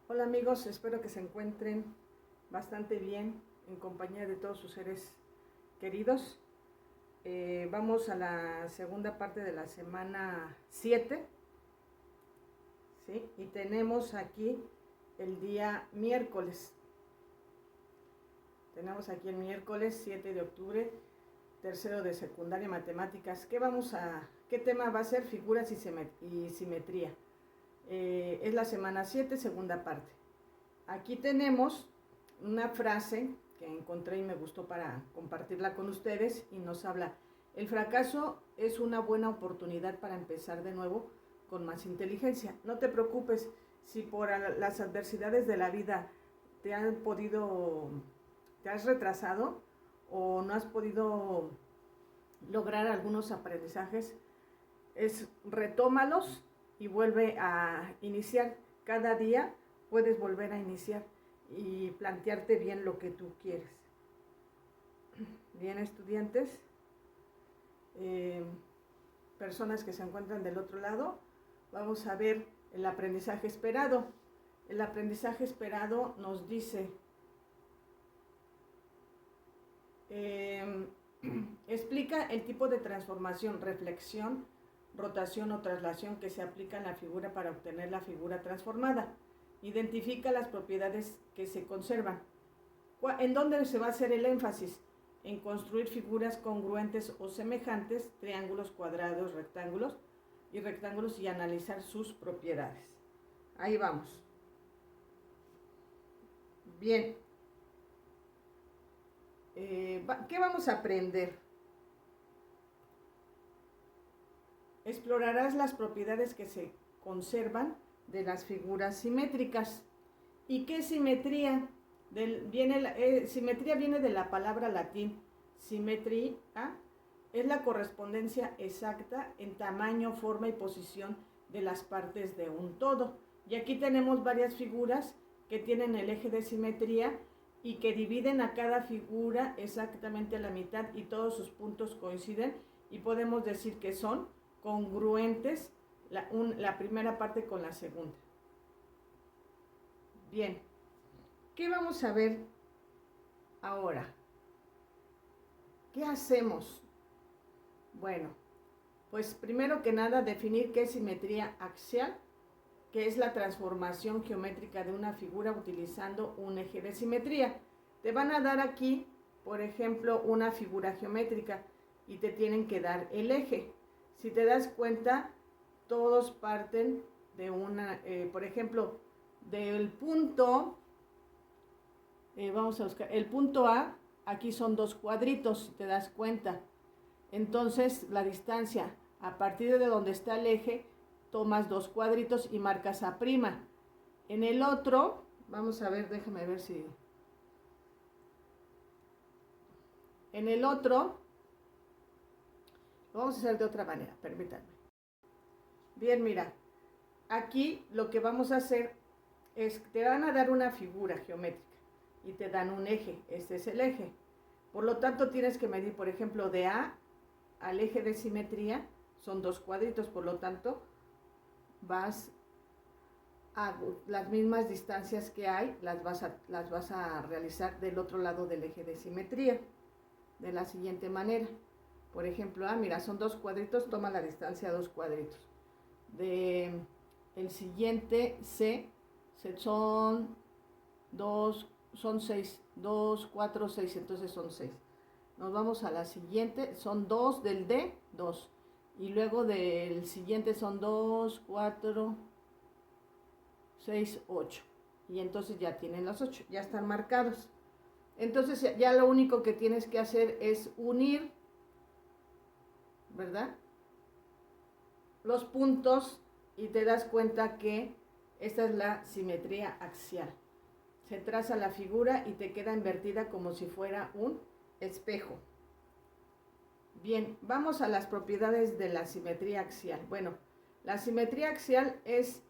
Hola amigos, espero que se encuentren bastante bien en compañía de todos sus seres queridos. Vamos a la segunda parte de la semana 7, ¿sí? Y tenemos aquí el día miércoles. Tenemos aquí el miércoles 7 de octubre, tercero de secundaria matemáticas. ¿Qué tema va a ser? Figuras y simetría. Es la semana 7, segunda parte. Aquí tenemos una frase que encontré y me gustó para compartirla con ustedes y nos habla: el fracaso es una buena oportunidad para empezar de nuevo con más inteligencia. No te preocupes si por las adversidades de la vida te has retrasado o no has podido lograr algunos aprendizajes. Retómalos y vuelve a iniciar. Cada día puedes volver a iniciar y plantearte bien lo que tú quieres. Bien, estudiantes, personas que se encuentran del otro lado, vamos a ver el aprendizaje esperado. El aprendizaje esperado nos dice, explica el tipo de transformación, reflexión, rotación o traslación que se aplica en la figura para obtener la figura transformada. Identifica las propiedades que se conservan. ¿En dónde se va a hacer el énfasis? En construir figuras congruentes o semejantes, triángulos, cuadrados, rectángulos y analizar sus propiedades. Ahí vamos. Bien. ¿Qué vamos a aprender? Explorarás las propiedades que se conservan de las figuras simétricas. ¿Y qué es simetría? Simetría viene de la palabra latín simetría, es la correspondencia exacta en tamaño, forma y posición de las partes de un todo. Y aquí tenemos varias figuras que tienen el eje de simetría y que dividen a cada figura exactamente a la mitad y todos sus puntos coinciden y podemos decir que son congruentes la primera parte con la segunda. Bien, ¿qué vamos a ver ahora? ¿Qué hacemos? Bueno, pues primero que nada definir qué es simetría axial, que es la transformación geométrica de una figura utilizando un eje de simetría. Te van a dar aquí, por ejemplo, una figura geométrica y te tienen que dar el eje. Si te das cuenta, todos parten de por ejemplo, del punto, vamos a buscar, el punto A, aquí son dos cuadritos, si te das cuenta. Entonces, la distancia a partir de donde está el eje, tomas dos cuadritos y marcas A'. En el otro, vamos a ver, déjame ver si... En el otro, lo vamos a hacer de otra manera, permítanme. Bien, mira, aquí lo que vamos a hacer es que te van a dar una figura geométrica y te dan un eje, este es el eje. Por lo tanto, tienes que medir, por ejemplo, de A al eje de simetría, son dos cuadritos, por lo tanto, vas a las mismas distancias que hay, las vas a realizar del otro lado del eje de simetría, de la siguiente manera. Por ejemplo, mira, son dos cuadritos, toma la distancia a dos cuadritos. El siguiente C son 6, 2, 4, 6, entonces son 6. Nos vamos a la siguiente, son 2 del D, 2. Y luego del siguiente son 2, 4, 6, 8. Y entonces ya tienen los 8, ya están marcados. Entonces ya lo único que tienes que hacer es unir, ¿verdad?, los puntos y te das cuenta que esta es la simetría axial. Se traza la figura y te queda invertida como si fuera un espejo. Bien, vamos a las propiedades de la simetría axial. Bueno, la simetría axial es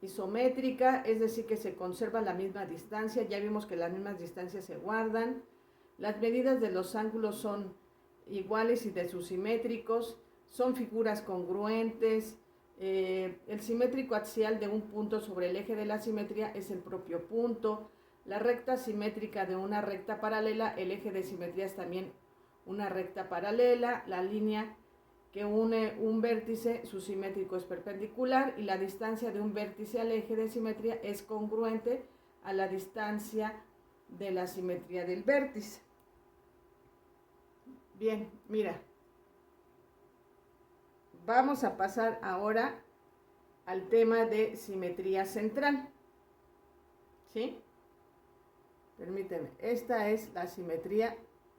isométrica, es decir, que se conserva la misma distancia. Ya vimos que las mismas distancias se guardan. Las medidas de los ángulos son iguales y de sus simétricos. Son figuras congruentes. El simétrico axial de un punto sobre el eje de la simetría es el propio punto. La recta simétrica de una recta paralela, el eje de simetría es también una recta paralela. La línea que une un vértice, su simétrico es perpendicular, y la distancia de un vértice al eje de simetría es congruente a la distancia de la simetría del vértice. Bien, mira, vamos a pasar ahora al tema de simetría central. ¿Sí? Permíteme, esta es la simetría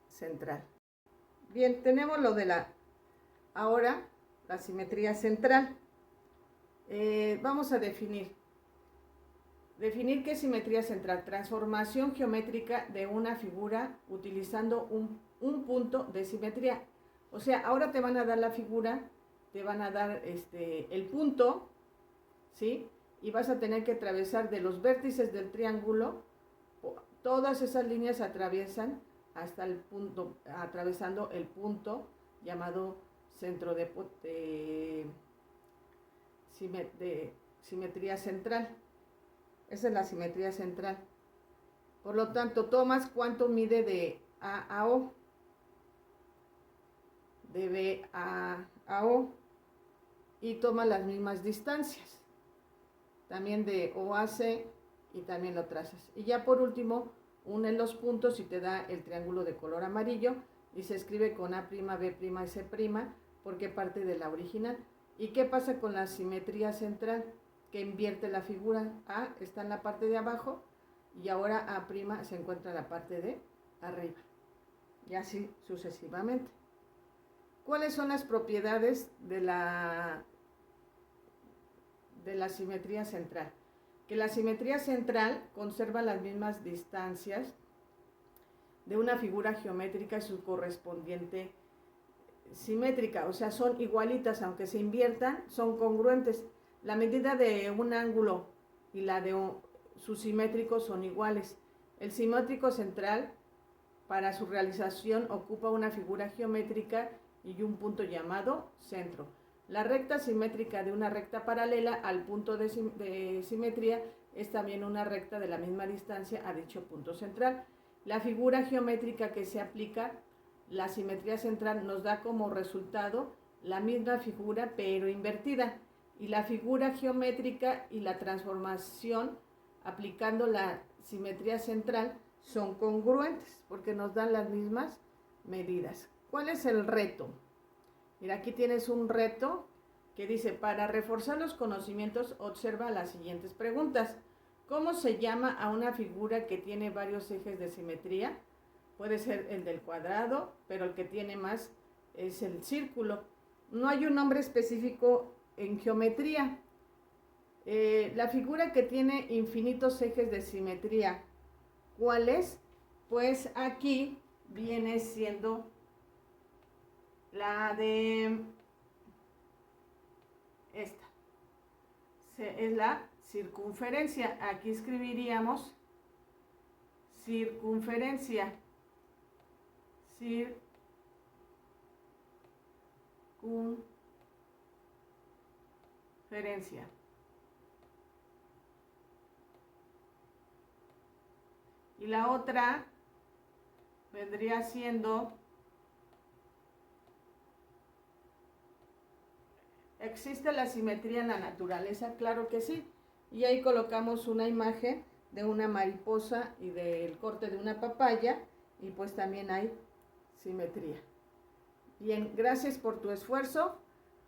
central. Bien, tenemos lo de ahora la simetría central. Vamos a definir qué es simetría central. Transformación geométrica de una figura utilizando un punto de simetría. O sea, ahora te van a dar la figura, te van a dar el punto, ¿sí? Y vas a tener que atravesar de los vértices del triángulo, todas esas líneas atraviesan hasta el punto, atravesando el punto llamado centro de simetría central. Esa es la simetría central. Por lo tanto, tomas cuánto mide de A a O, de B a O, y toma las mismas distancias, también de O a C, y también lo trazas. Y ya por último, une los puntos y te da el triángulo de color amarillo, y se escribe con A', B', y C', porque parte de la original. ¿Y qué pasa con la simetría central? Que invierte la figura. A está en la parte de abajo y ahora A' se encuentra en la parte de arriba. Y así sucesivamente. ¿Cuáles son las propiedades de la simetría central? Que la simetría central conserva las mismas distancias de una figura geométrica y su correspondiente simétrica, o sea, son igualitas, aunque se inviertan, son congruentes. La medida de un ángulo y la de su simétrico son iguales. El simétrico central, para su realización, ocupa una figura geométrica y un punto llamado centro. La recta simétrica de una recta paralela al punto de simetría es también una recta de la misma distancia a dicho punto central. La figura geométrica que se aplica, la simetría central, nos da como resultado la misma figura pero invertida, y la figura geométrica y la transformación aplicando la simetría central son congruentes porque nos dan las mismas medidas. ¿Cuál es el reto? Mira, aquí tienes un reto que dice: para reforzar los conocimientos, observa las siguientes preguntas. ¿Cómo se llama a una figura que tiene varios ejes de simetría? Puede ser el del cuadrado, pero el que tiene más es el círculo. No hay un nombre específico en geometría. La figura que tiene infinitos ejes de simetría, ¿cuál es? Pues aquí viene siendo la de esta. Es la circunferencia. Aquí escribiríamos circunferencia. Circunferencia. Y la otra vendría siendo, ¿existe la simetría en la naturaleza? Claro que sí. Y ahí colocamos una imagen de una mariposa y del corte de una papaya, y pues también hay simetría. Bien, gracias por tu esfuerzo.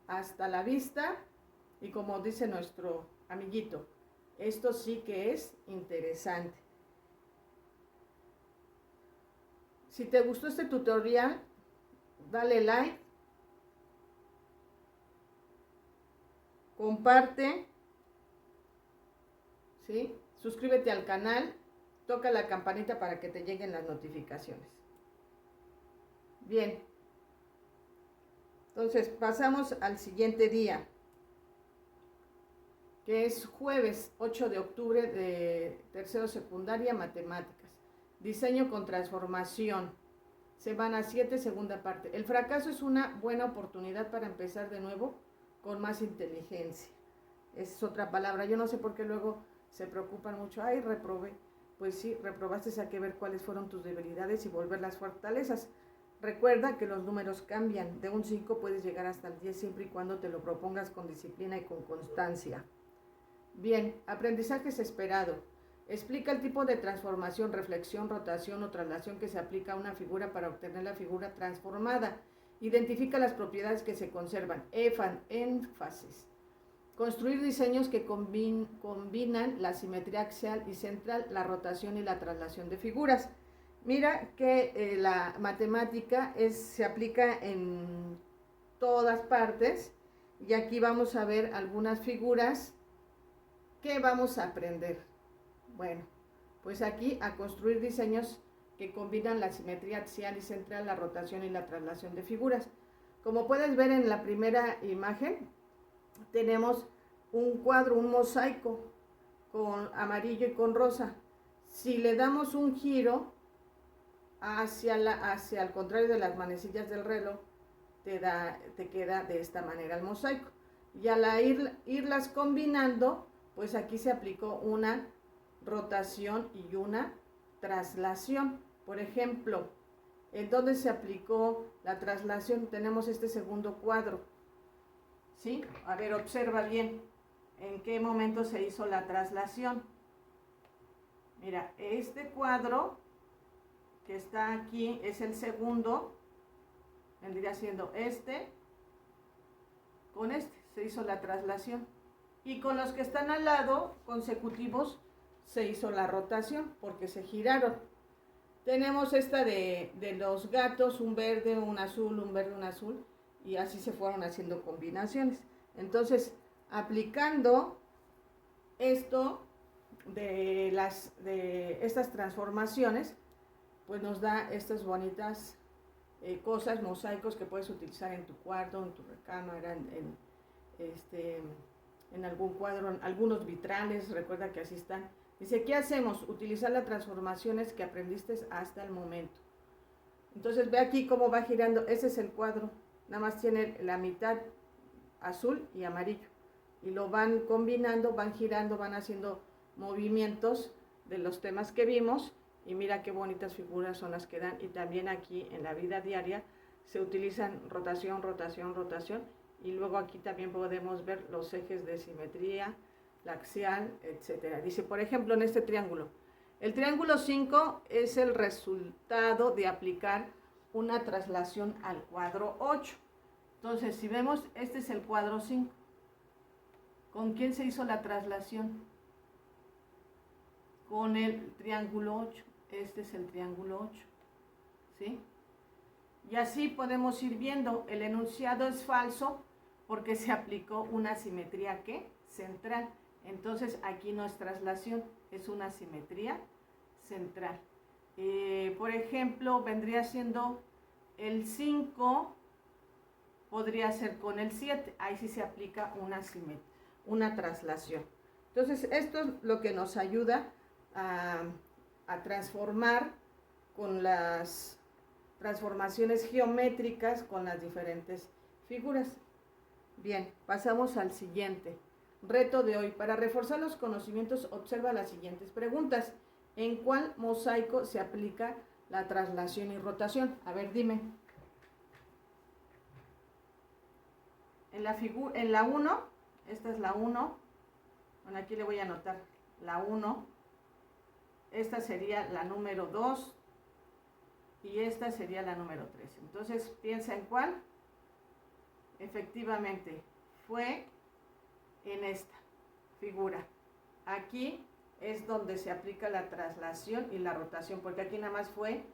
Hasta la vista. Y como dice nuestro amiguito, esto sí que es interesante. Si te gustó este tutorial, dale like, comparte, ¿sí? Suscríbete al canal, toca la campanita para que te lleguen las notificaciones. Bien, entonces pasamos al siguiente día, que es jueves 8 de octubre de tercero secundaria, matemáticas. Diseño con transformación, semana 7, segunda parte. El fracaso es una buena oportunidad para empezar de nuevo con más inteligencia. Esa es otra palabra. Yo no sé por qué luego se preocupan mucho. Ay, reprobé. Pues sí, reprobaste, hay que ver cuáles fueron tus debilidades y volver las fortalezas. Recuerda que los números cambian. De un 5 puedes llegar hasta el 10 siempre y cuando te lo propongas con disciplina y con constancia. Bien, aprendizajes esperado. Explica el tipo de transformación, reflexión, rotación o traslación que se aplica a una figura para obtener la figura transformada. Identifica las propiedades que se conservan. Énfasis. Construir diseños que combinan la simetría axial y central, la rotación y la traslación de figuras. Mira que la matemática se aplica en todas partes y aquí vamos a ver algunas figuras que vamos a aprender. Bueno, pues aquí a construir diseños que combinan la simetría axial y central, la rotación y la traslación de figuras. Como puedes ver en la primera imagen, tenemos un cuadro, un mosaico con amarillo y con rosa. Si le damos un giro hacia el contrario de las manecillas del reloj, te queda de esta manera el mosaico. Y al irlas combinando, pues aquí se aplicó una rotación y una traslación. Por ejemplo, ¿en dónde se aplicó la traslación? Tenemos este segundo cuadro. ¿Sí? A ver, observa bien en qué momento se hizo la traslación. Mira, este cuadro que está aquí es el segundo, vendría siendo este, con este se hizo la traslación. Y con los que están al lado, consecutivos, se hizo la rotación, porque se giraron. Tenemos esta de los gatos, un verde, un azul, un verde, un azul, y así se fueron haciendo combinaciones. Entonces, aplicando esto de estas transformaciones, pues nos da estas bonitas cosas, mosaicos que puedes utilizar en tu cuarto, en tu recámara, en algún cuadro, en algunos vitrales. Recuerda que así están. Dice, ¿qué hacemos? Utilizar las transformaciones que aprendiste hasta el momento. Entonces ve aquí cómo va girando. Ese es el cuadro, nada más tiene la mitad azul y amarillo, y lo van combinando, van girando, van haciendo movimientos de los temas que vimos, y mira qué bonitas figuras son las que dan. Y también aquí en la vida diaria se utilizan rotación, rotación, rotación, y luego aquí también podemos ver los ejes de simetría, la axial, etcétera. Dice, por ejemplo, en este triángulo, el triángulo 5 es el resultado de aplicar una traslación al cuadro 8. Entonces, si vemos, este es el cuadro 5. ¿Con quién se hizo la traslación? Con el triángulo 8. Este es el triángulo 8. ¿Sí? Y así podemos ir viendo, el enunciado es falso porque se aplicó una simetría, ¿qué? Central. Entonces, aquí no es traslación, es una simetría central. Por ejemplo, vendría siendo el 5, podría ser con el 7, ahí sí se aplica una traslación. Entonces, esto es lo que nos ayuda a transformar con las transformaciones geométricas con las diferentes figuras. Bien, pasamos al siguiente. Reto de hoy. Para reforzar los conocimientos, observa las siguientes preguntas. ¿En cuál mosaico se aplica la traslación y rotación? A ver, dime. En la 1, esta es la 1. Bueno, aquí le voy a anotar la 1. Esta sería la número 2. Y esta sería la número 3. Entonces, piensa en cuál. Efectivamente, fue en esta figura. Aquí es donde se aplica la traslación y la rotación, porque aquí nada más fue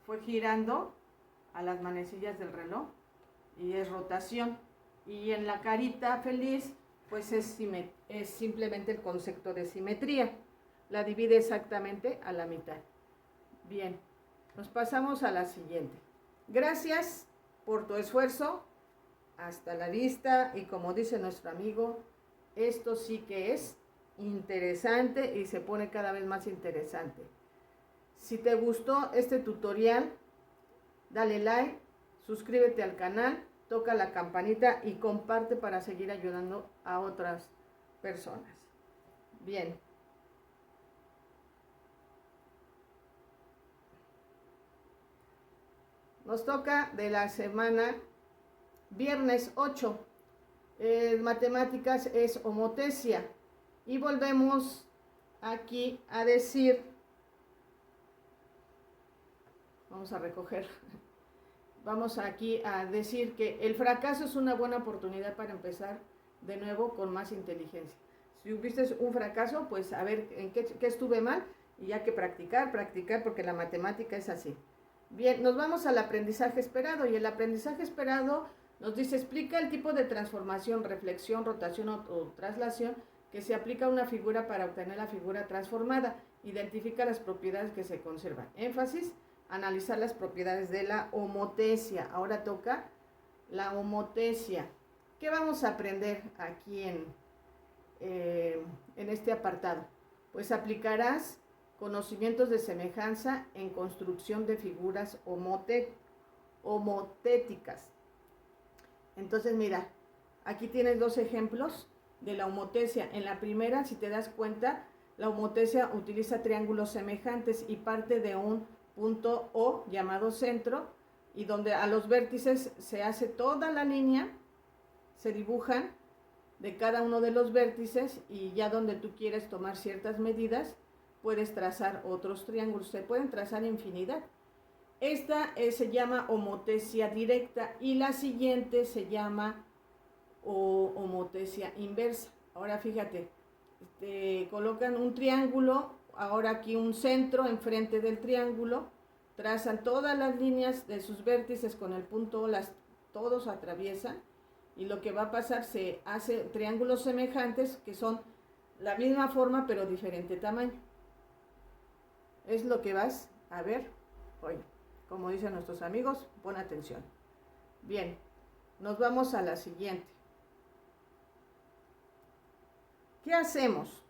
fue girando a las manecillas del reloj y es rotación. Y en la carita feliz, pues es simplemente el concepto de simetría. La divide exactamente a la mitad. Bien, nos pasamos a la siguiente. Gracias por tu esfuerzo. Hasta la vista, y como dice nuestro amigo, esto sí que es interesante y se pone cada vez más interesante. Si te gustó este tutorial, dale like, suscríbete al canal. toca la campanita y comparte para seguir ayudando a otras personas. Bien. Nos toca de la semana viernes 8. Matemáticas es homotesia. Y volvemos aquí a decir, vamos a recoger, vamos aquí a decir que el fracaso es una buena oportunidad para empezar de nuevo con más inteligencia. Si hubiste un fracaso, pues a ver en qué estuve mal y ya que practicar, porque la matemática es así. Bien, nos vamos al aprendizaje esperado y el aprendizaje esperado nos dice, explica el tipo de transformación, reflexión, rotación o traslación que se aplica a una figura para obtener la figura transformada. Identifica las propiedades que se conservan. Énfasis, analizar las propiedades de la homotesia. Ahora toca la homotesia. ¿Qué vamos a aprender aquí en este apartado? Pues aplicarás conocimientos de semejanza en construcción de figuras homotéticas. Entonces, mira, aquí tienes dos ejemplos de la homotesia. En la primera, si te das cuenta, la homotesia utiliza triángulos semejantes y parte de un punto O llamado centro, y donde a los vértices se hace toda la línea, se dibujan de cada uno de los vértices, y ya donde tú quieres tomar ciertas medidas, puedes trazar otros triángulos. Se pueden trazar infinidad. Esta se llama homotesia directa y la siguiente se llama homotesia inversa. Ahora fíjate, colocan un triángulo, ahora aquí un centro enfrente del triángulo, trazan todas las líneas de sus vértices con el punto O, todos atraviesan, y lo que va a pasar, se hace triángulos semejantes que son la misma forma pero diferente tamaño. Es lo que vas a ver hoy. Como dicen nuestros amigos, pon atención. Bien, nos vamos a la siguiente. ¿Qué hacemos?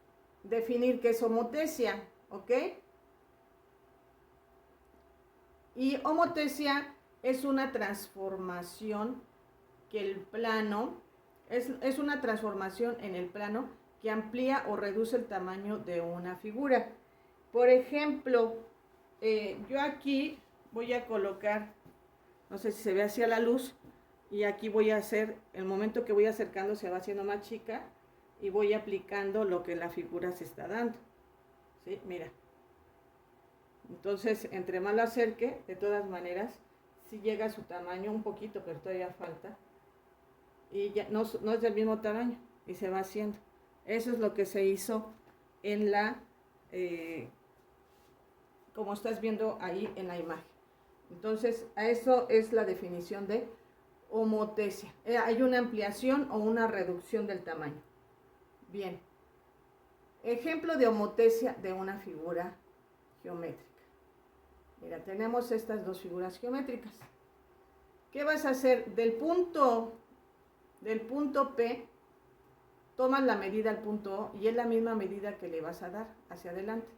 Definir qué es homotesia, ¿ok? Y homotesia es una transformación que el plano, es una transformación en el plano que amplía o reduce el tamaño de una figura. Por ejemplo, yo aquí voy a colocar, no sé si se ve hacia la luz, y aquí voy a hacer, el momento que voy acercando se va haciendo más chica, y voy aplicando lo que la figura se está dando. ¿Sí? Mira. Entonces, entre más lo acerque, de todas maneras, sí llega a su tamaño un poquito, pero todavía falta. Y ya no es del mismo tamaño, y se va haciendo. Eso es lo que se hizo en la, como estás viendo ahí en la imagen. Entonces, a eso es la definición de homotesia. Hay una ampliación o una reducción del tamaño. Bien. Ejemplo de homotesia de una figura geométrica. Mira, tenemos estas dos figuras geométricas. ¿Qué vas a hacer? Del punto P, tomas la medida al punto O y es la misma medida que le vas a dar hacia adelante.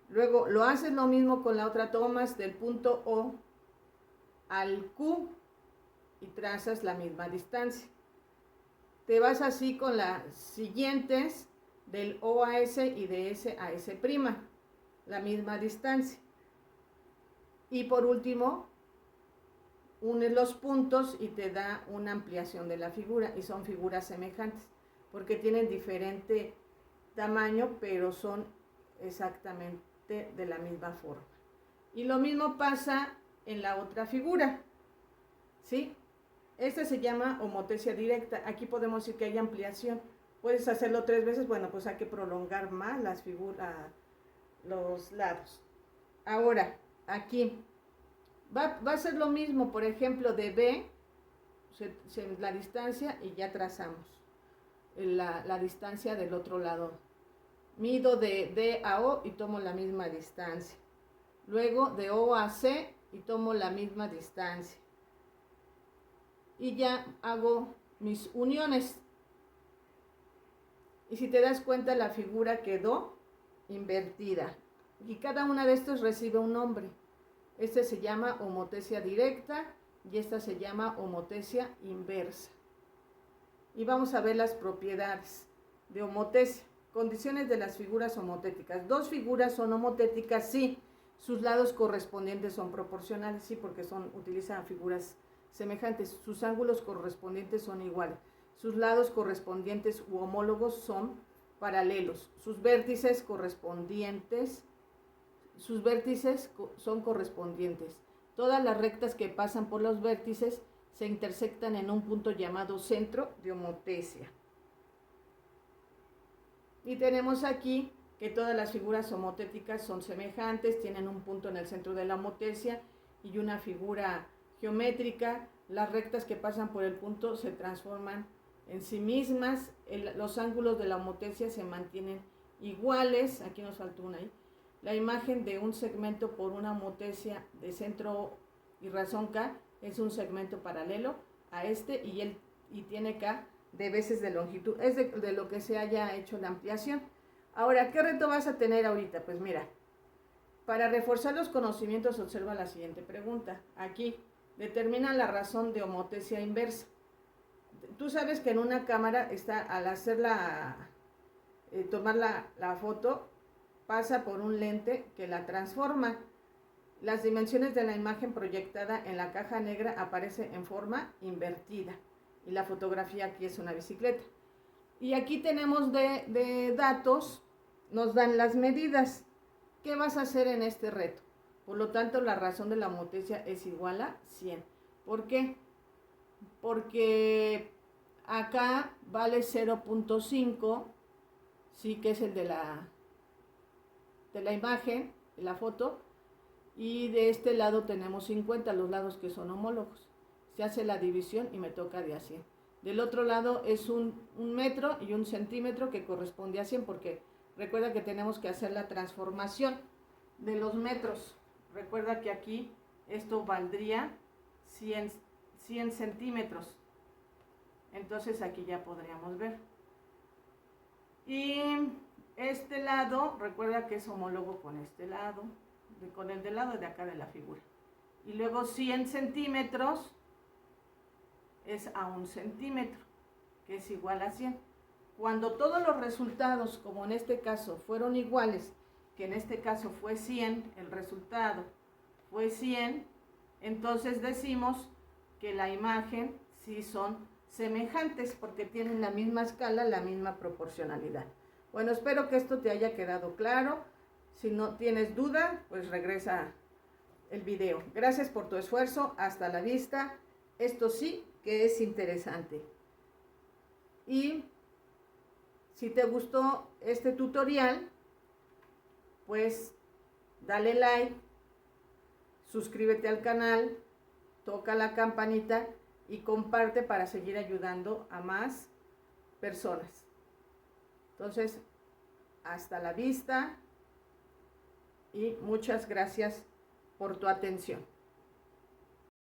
Luego lo haces lo mismo con la otra, tomas del punto O al Q y trazas la misma distancia. Te vas así con las siguientes, del O a S y de S a S', la misma distancia. Y por último, unes los puntos y te da una ampliación de la figura, y son figuras semejantes, porque tienen diferente tamaño, pero son exactamente de la misma forma. Y lo mismo pasa en la otra figura, ¿sí? Esta se llama homotesia directa. Aquí podemos decir que hay ampliación. Puedes hacerlo 3 veces, bueno, pues hay que prolongar más las figuras, los lados. Ahora, aquí va a ser lo mismo, por ejemplo, de B, la distancia, y ya trazamos la distancia del otro lado. Mido de D a O y tomo la misma distancia. Luego de O a C y tomo la misma distancia. Y ya hago mis uniones. Y si te das cuenta, la figura quedó invertida. Y cada una de estos recibe un nombre. Este se llama homotesia directa y esta se llama homotecia inversa. Y vamos a ver las propiedades de homotecia. Condiciones de las figuras homotéticas. Dos figuras son homotéticas si sus lados correspondientes son proporcionales, sí, porque utilizan figuras semejantes. Sus ángulos correspondientes son iguales. Sus lados correspondientes u homólogos son paralelos. Sus vértices son correspondientes. Todas las rectas que pasan por los vértices se intersectan en un punto llamado centro de homotecia. Y tenemos aquí que todas las figuras homotéticas son semejantes, tienen un punto en el centro de la homotecia y una figura geométrica. Las rectas que pasan por el punto se transforman en sí mismas, los ángulos de la homotecia se mantienen iguales. Aquí nos faltó una ahí. La imagen de un segmento por una homotecia de centro y razón K es un segmento paralelo a este y tiene K de veces de longitud. Es de lo que se haya hecho la ampliación. Ahora, ¿qué reto vas a tener ahorita? Pues mira, para reforzar los conocimientos observa la siguiente pregunta. Aquí, determina la razón de homotecia inversa. Tú sabes que en una cámara al tomar la foto, pasa por un lente que la transforma. Las dimensiones de la imagen proyectada en la caja negra aparece en forma invertida. Y la fotografía aquí es una bicicleta. Y aquí tenemos de datos, nos dan las medidas. ¿Qué vas a hacer en este reto? Por lo tanto, la razón de la homotecia es igual a 100. ¿Por qué? Porque acá vale 0.5, sí, que es el de la imagen, de la foto, y de este lado tenemos 50, los lados que son homólogos. Se hace la división y me toca de a 100. Del otro lado es un metro y un centímetro que corresponde a 100, porque recuerda que tenemos que hacer la transformación de los metros. Recuerda que aquí esto valdría 100 centímetros. Entonces aquí ya podríamos ver. Y este lado, recuerda que es homólogo con este lado, con el del lado de acá de la figura. Y luego 100 centímetros es a 1 centímetro, que es igual a 100. Cuando todos los resultados, como en este caso, fueron iguales, que en este caso fue 100, el resultado fue 100, entonces decimos que la imagen sí son semejantes, porque tienen la misma escala, la misma proporcionalidad. Bueno, espero que esto te haya quedado claro. Si no tienes duda, pues regresa el video. Gracias por tu esfuerzo. Hasta la vista. Esto sí que es interesante. Y si te gustó este tutorial, pues dale like, suscríbete al canal, toca la campanita y comparte para seguir ayudando a más personas. Entonces, hasta la vista y muchas gracias por tu atención.